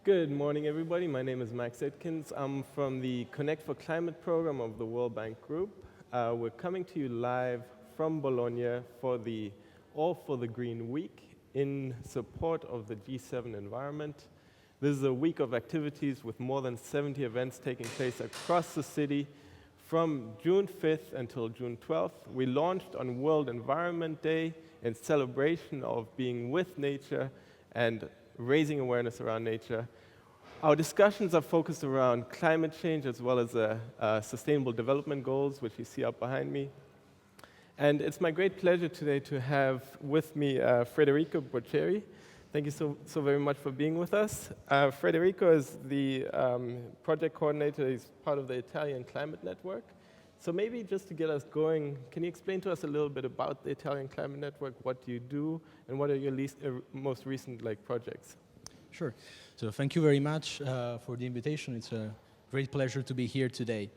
Good morning, everybody. My name is Max Edkins. I'm from the Connect for Climate program of the World Bank Group. We're coming to you live from Bologna for the All for the Green Week in support of the G7 environment. This is a week of activities with more than 70 events taking place across the city from June 5th until June 12th. We launched on World Environment Day in celebration of being with nature and raising awareness around nature. Our discussions are focused around climate change as well as sustainable development goals, which you see up behind me. And it's my great pleasure today to have with me Federico Brocchieri. Thank you so very much for being with us. Federico is the project coordinator. He's part of the Italian Climate Network. So maybe just to get us going, can you explain to us a little bit about the Italian Climate Network, what do you do, and what are your most recent projects? Sure. So thank you very much for the invitation. It's a great pleasure to be here today.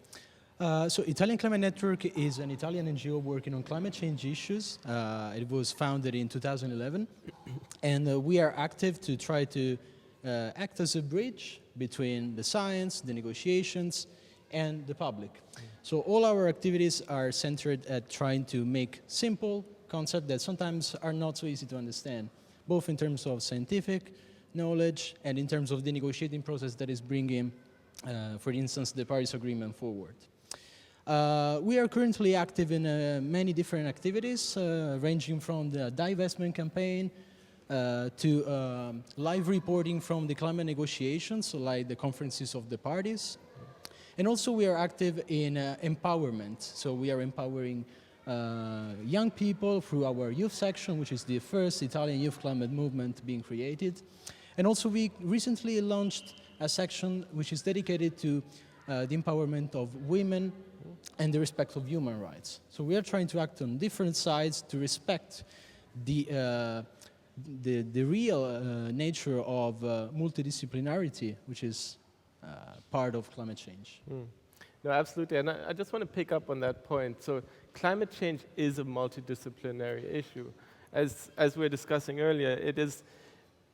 So Italian Climate Network is an Italian NGO working on climate change issues. It was founded in 2011, and we are active to try to act as a bridge between the science, the negotiations, and the public. So all our activities are centered at trying to make simple concepts that sometimes are not so easy to understand, both in terms of scientific knowledge and in terms of the negotiating process that is bringing, for instance, the Paris Agreement forward. We are currently active in many different activities, ranging from the divestment campaign to live reporting from the climate negotiations, so like the conferences of the parties. And also we are active in empowerment. So we are empowering young people through our youth section, which is the first Italian youth climate movement being created. And also we recently launched a section which is dedicated to the empowerment of women and the respect of human rights. So we are trying to act on different sides to respect the real nature of multidisciplinarity, which is part of climate change. No, absolutely, and I just want to pick up on that point. So climate change is a multidisciplinary issue. As we were discussing earlier, it is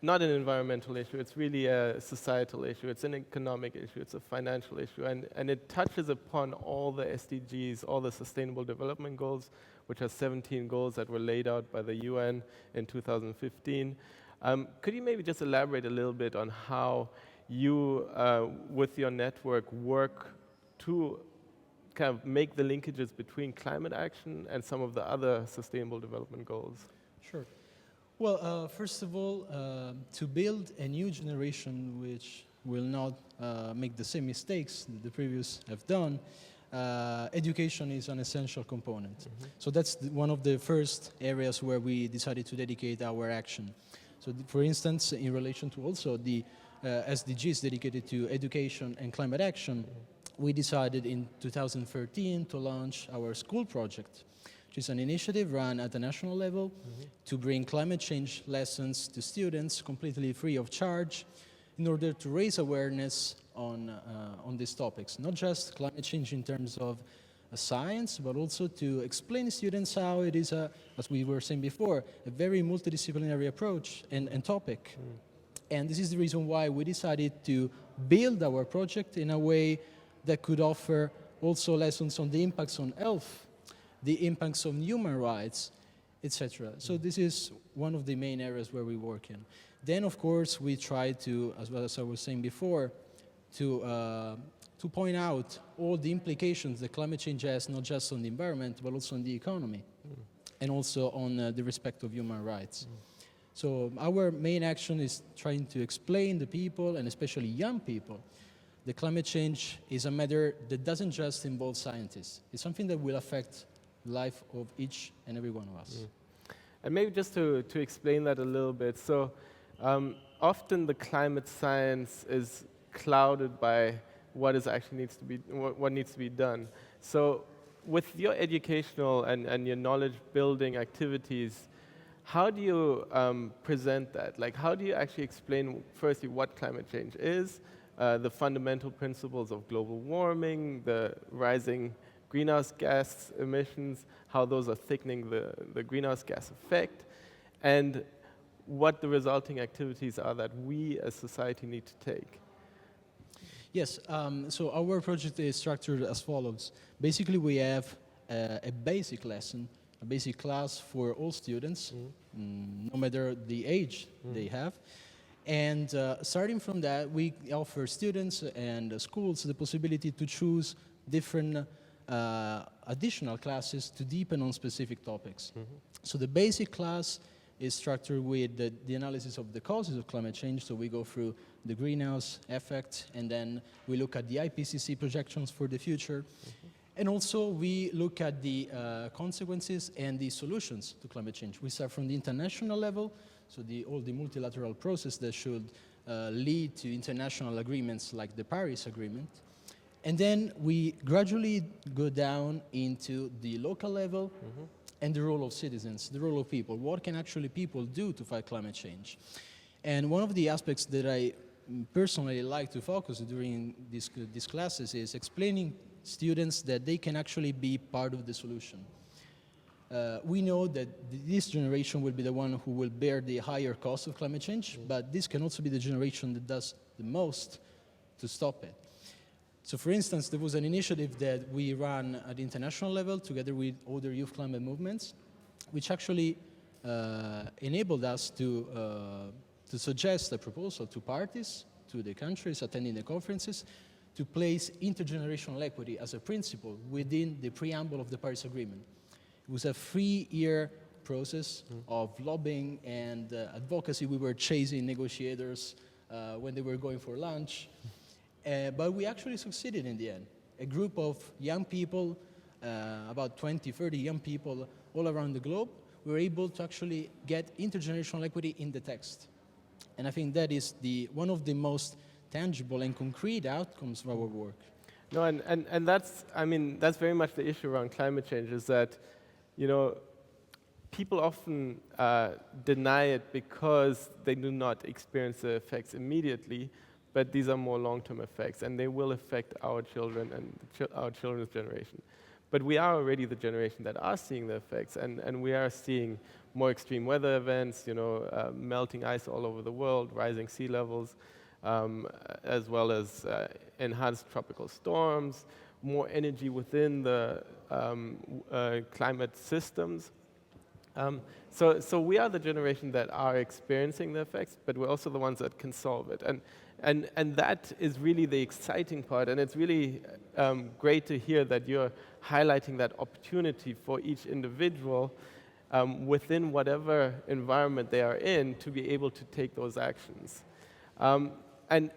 not an environmental issue, it's really a societal issue, it's an economic issue, it's a financial issue, and it touches upon all the SDGs, all the Sustainable Development Goals, which are 17 goals that were laid out by the UN in 2015. Could you maybe just elaborate a little bit on how you, with your network, work to kind of make the linkages between climate action and some of the other Sustainable Development Goals? Sure. Well, first of all, to build a new generation which will not make the same mistakes that the previous have done, education is an essential component. Mm-hmm. So that's one of the first areas where we decided to dedicate our action. So for instance, in relation to also the SDGs dedicated to education and climate action, we decided in 2013 to launch our school project, which is an initiative run at the national level to bring climate change lessons to students completely free of charge in order to raise awareness on these topics, not just climate change in terms of science, but also to explain to students how it is, as we were saying before, a very multidisciplinary approach and topic. And this is the reason why we decided to build our project in a way that could offer also lessons on the impacts on health, the impacts on human rights, etc. So this is one of the main areas where we work in. Then, of course, we try to, as well as I was saying before, to point out all the implications that climate change has, not just on the environment, but also on the economy, and also on the respect of human rights. So our main action is trying to explain to people, and especially young people, that climate change is a matter that doesn't just involve scientists. It's something that will affect the life of each and every one of us. And maybe just to explain that a little bit, so often the climate science is clouded by what needs to be done. So with your educational and your knowledge building activities, how do you present that? Like, how do you actually explain, firstly, what climate change is, the fundamental principles of global warming, the rising greenhouse gas emissions, how those are thickening the greenhouse gas effect, and what the resulting activities are that we as society need to take. Yes, so our project is structured as follows. Basically, we have a basic lesson, a basic class for all students, no matter the age they have. And starting from that, we offer students and schools the possibility to choose different additional classes to deepen on specific topics. So the basic class is structured with the analysis of the causes of climate change. So we go through the greenhouse effect, and then we look at the IPCC projections for the future. And also we look at the consequences and the solutions to climate change. We start from the international level, so all the multilateral process that should lead to international agreements like the Paris Agreement. And then we gradually go down into the local level and the role of citizens, the role of people. What can actually people do to fight climate change? And one of the aspects that I personally like to focus during these classes is explaining students that they can actually be part of the solution. We know that this generation will be the one who will bear the higher cost of climate change, but this can also be the generation that does the most to stop it. So for instance, there was an initiative that we ran at the international level together with other youth climate movements, which actually enabled us to suggest a proposal to parties, to the countries attending the conferences, to place intergenerational equity as a principle within the preamble of the Paris Agreement. It was a 3-year process of lobbying and advocacy. We were chasing negotiators when they were going for lunch. But we actually succeeded in the end. A group of young people, about 20, 30 young people all around the globe, were able to actually get intergenerational equity in the text. And I think that is one of the most tangible and concrete outcomes of our work. No, and that's, I mean, that's very much the issue around climate change, is that, you know, people often deny it because they do not experience the effects immediately, but these are more long-term effects, and they will affect our children and our children's generation. But we are already the generation that are seeing the effects, and we are seeing more extreme weather events, you know, melting ice all over the world, rising sea levels, as well as enhanced tropical storms, more energy within the climate systems. So we are the generation that are experiencing the effects, but we're also the ones that can solve it. And that is really the exciting part, and it's really great to hear that you're highlighting that opportunity for each individual within whatever environment they are in to be able to take those actions. And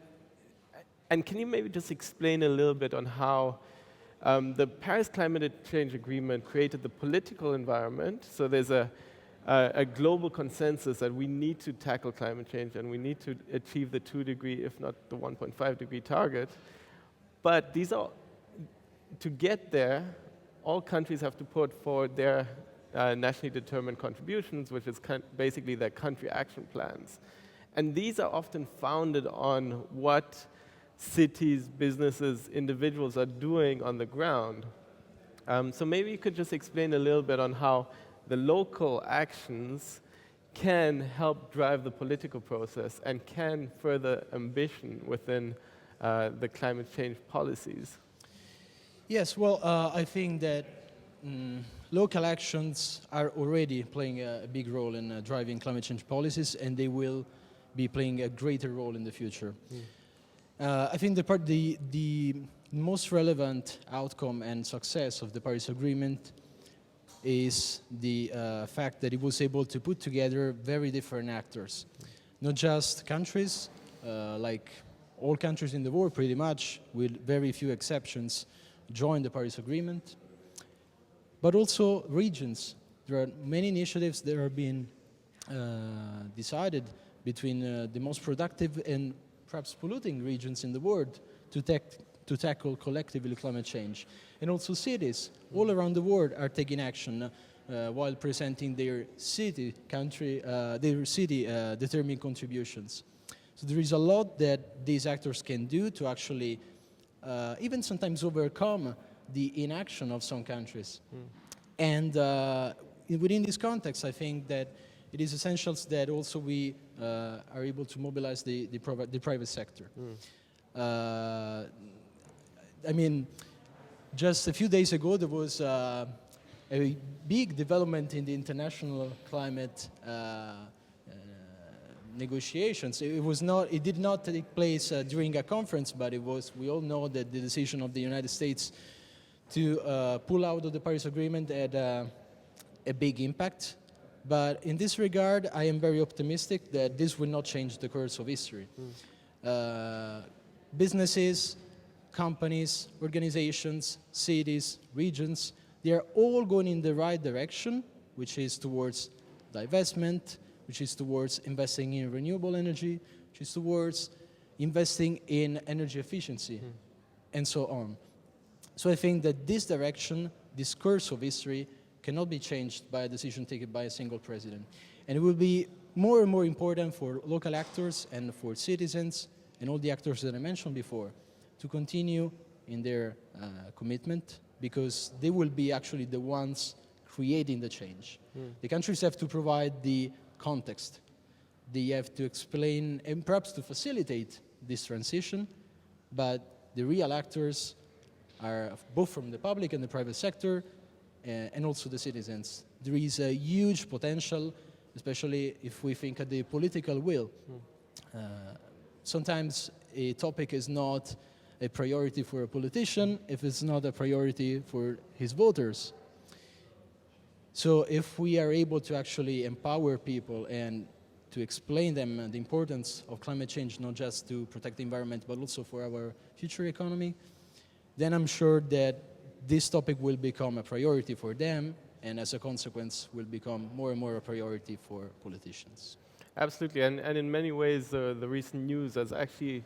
can you maybe just explain a little bit on how the Paris Climate Change Agreement created the political environment? So there's a global consensus that we need to tackle climate change and we need to achieve the 2 degree, if not the 1.5 degree target. But these are, to get there, all countries have to put forward their nationally determined contributions, which is basically their country action plans. And these are often founded on what cities, businesses, individuals are doing on the ground. So maybe you could just explain a little bit on how the local actions can help drive the political process and can further ambition within the climate change policies. Yes, well, I think that local actions are already playing a big role in driving climate change policies, and they will be playing a greater role in the future. I think the most relevant outcome and success of the Paris Agreement is the fact that it was able to put together very different actors. Not just countries, like all countries in the world pretty much, with very few exceptions, joined the Paris Agreement, but also regions. There are many initiatives that are being decided between the most productive and perhaps polluting regions in the world to tackle collectively climate change. And also cities all around the world are taking action while presenting their city determined contributions. So there is a lot that these actors can do to actually even sometimes overcome the inaction of some countries. And within this context, I think that it is essential that also we are able to mobilize the private sector. I mean, just a few days ago, there was a big development in the international climate negotiations. It did not take place during a conference, but it was. We all know that the decision of the United States to pull out of the Paris Agreement had a big impact. But in this regard, I am very optimistic that this will not change the course of history. Businesses, companies, organizations, cities, regions, they are all going in the right direction, which is towards divestment, which is towards investing in renewable energy, which is towards investing in energy efficiency, and so on. So I think that this direction, this course of history, cannot be changed by a decision taken by a single president. And it will be more and more important for local actors and for citizens and all the actors that I mentioned before to continue in their commitment, because they will be actually the ones creating the change. The countries have to provide the context. They have to explain and perhaps to facilitate this transition, but the real actors are both from the public and the private sector, and also the citizens. There is a huge potential, especially if we think of the political will. Sometimes a topic is not a priority for a politician if it's not a priority for his voters. So if we are able to actually empower people and to explain them the importance of climate change, not just to protect the environment, but also for our future economy, then I'm sure that this topic will become a priority for them, and as a consequence will become more and more a priority for politicians. Absolutely, and in many ways the recent news has actually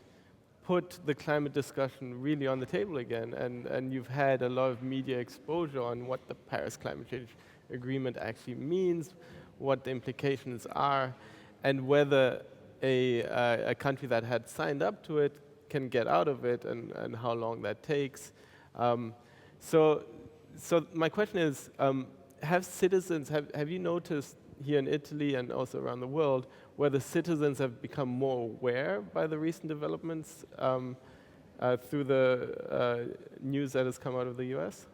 put the climate discussion really on the table again, and you've had a lot of media exposure on what the Paris Climate Change Agreement actually means, what the implications are, and whether a country that had signed up to it can get out of it, and how long that takes. So my question is, have you noticed here in Italy and also around the world whether citizens have become more aware by the recent developments through the news that has come out of the US?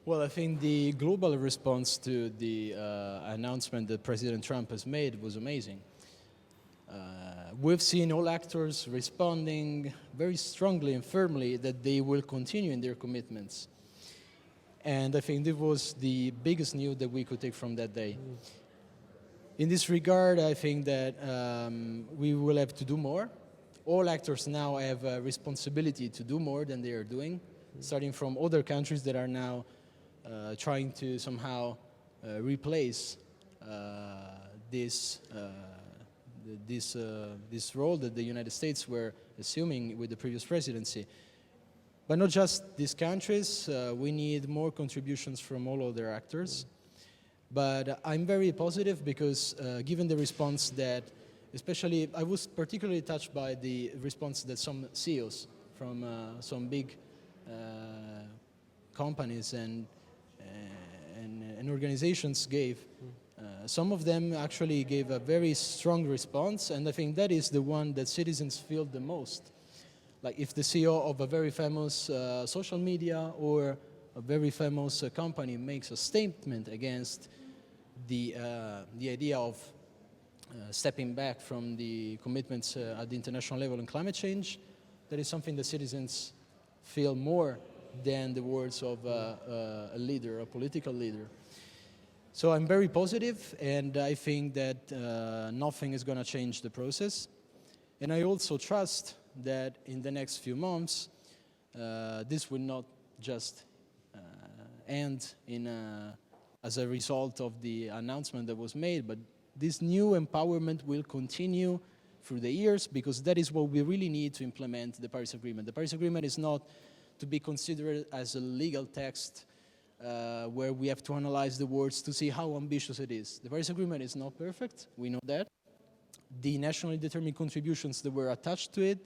Well, I think the global response to the announcement that President Trump has made was amazing. We've seen all actors responding very strongly and firmly that they will continue in their commitments. And I think this was the biggest news that we could take from that day. In this regard, I think that we will have to do more. All actors now have a responsibility to do more than they are doing, starting from other countries that are now trying to somehow replace this role that the United States were assuming with the previous presidency. But not just these countries, we need more contributions from all other actors. But I'm very positive because given the response that, especially, I was particularly touched by the response that some CEOs from some big companies and organizations gave. Some of them actually gave a very strong response, and I think that is the one that citizens feel the most. Like if the CEO of a very famous social media or a very famous company makes a statement against the idea of stepping back from the commitments at the international level on climate change, that is something that citizens feel more than the words of a leader, a political leader. So I'm very positive, and I think that nothing is going to change the process. And I also trust that in the next few months, this will not just end as a result of the announcement that was made, but this new empowerment will continue through the years, because that is what we really need to implement the Paris Agreement. The Paris Agreement is not to be considered as a legal text where we have to analyze the words to see how ambitious it is. The Paris Agreement is not perfect, we know that. The nationally determined contributions that were attached to it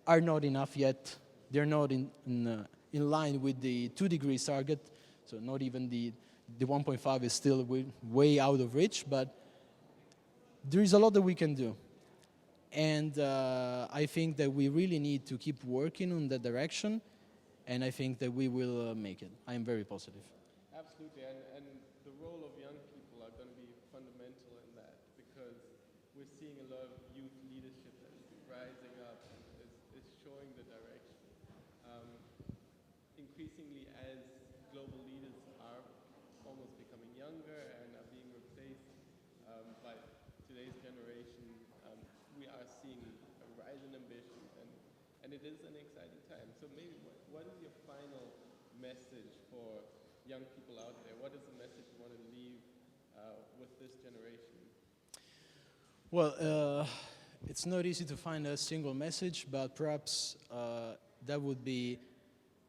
are not enough yet. They're not in line with the 2 degrees target, so not even the the 1.5 is still way out of reach, but there is a lot that we can do. And I think that we really need to keep working on that direction, and I think that we will make it. I am very positive. Absolutely, and the role of young people are going to be fundamental in that, because we're seeing a lot of youth leadership that is rising up and is showing the direction. Increasingly, as global leaders are almost becoming younger and are being replaced by today's generation, we are seeing a rise in ambition, and it is an exciting time. So maybe what is your final message for young people out there? What is the message you want to leave with this generation? Well, it's not easy to find a single message, but perhaps that would be,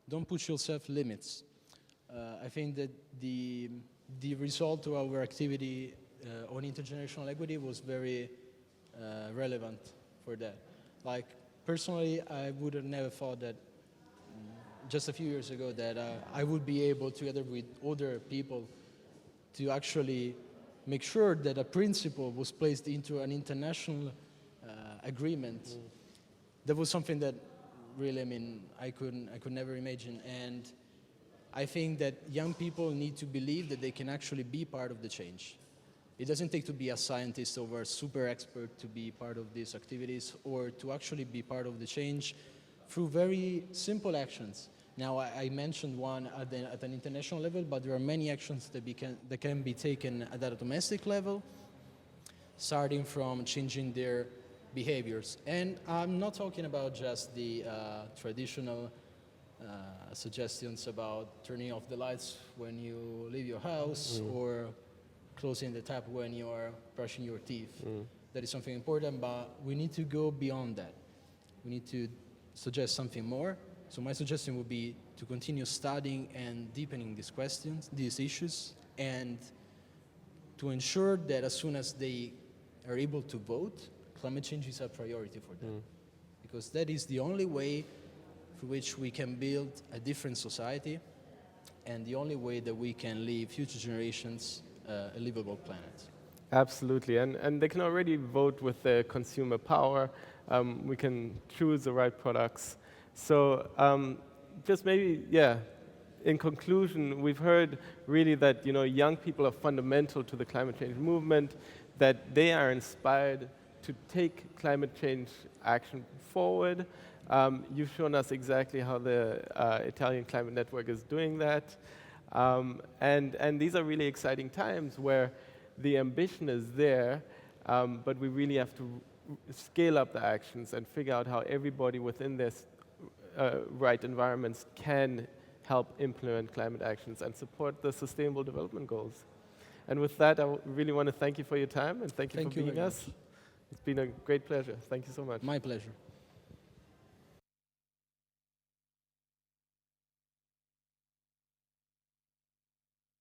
don't put yourself limits. I think that the result of our activity on intergenerational equity was very relevant for that. Like, personally, I would have never thought that just a few years ago that I would be able, together with other people, to actually make sure that a principle was placed into an international agreement. That was something that really, I mean, I could never imagine. And I think that young people need to believe that they can actually be part of the change. It doesn't take to be a scientist or a super expert to be part of these activities, or to actually be part of the change through very simple actions. Now, I mentioned one at an international level, but there are many actions that can be taken at a domestic level, starting from changing their behaviors. And I'm not talking about just the traditional suggestions about turning off the lights when you leave your house, or closing the tap when you are brushing your teeth. That is something important, but we need to go beyond that. We need to suggest something more. So my suggestion would be to continue studying and deepening these questions, these issues, and to ensure that as soon as they are able to vote, climate change is a priority for them. Because that is the only way through which we can build a different society, and the only way that we can leave future generations a livable planet. Absolutely, and they can already vote with their consumer power. We can choose the right products. So just maybe, in conclusion, we've heard really that young people are fundamental to the climate change movement, that they are inspired to take climate change action forward. You've shown us exactly how the Italian Climate Network is doing that. And these are really exciting times where the ambition is there, but we really have to scale up the actions and figure out how everybody within this right environments can help implement climate actions and support the Sustainable Development Goals. And with that, I really want to thank you for your time, and thank you for being us. It's been a great pleasure. Thank you so much. My pleasure.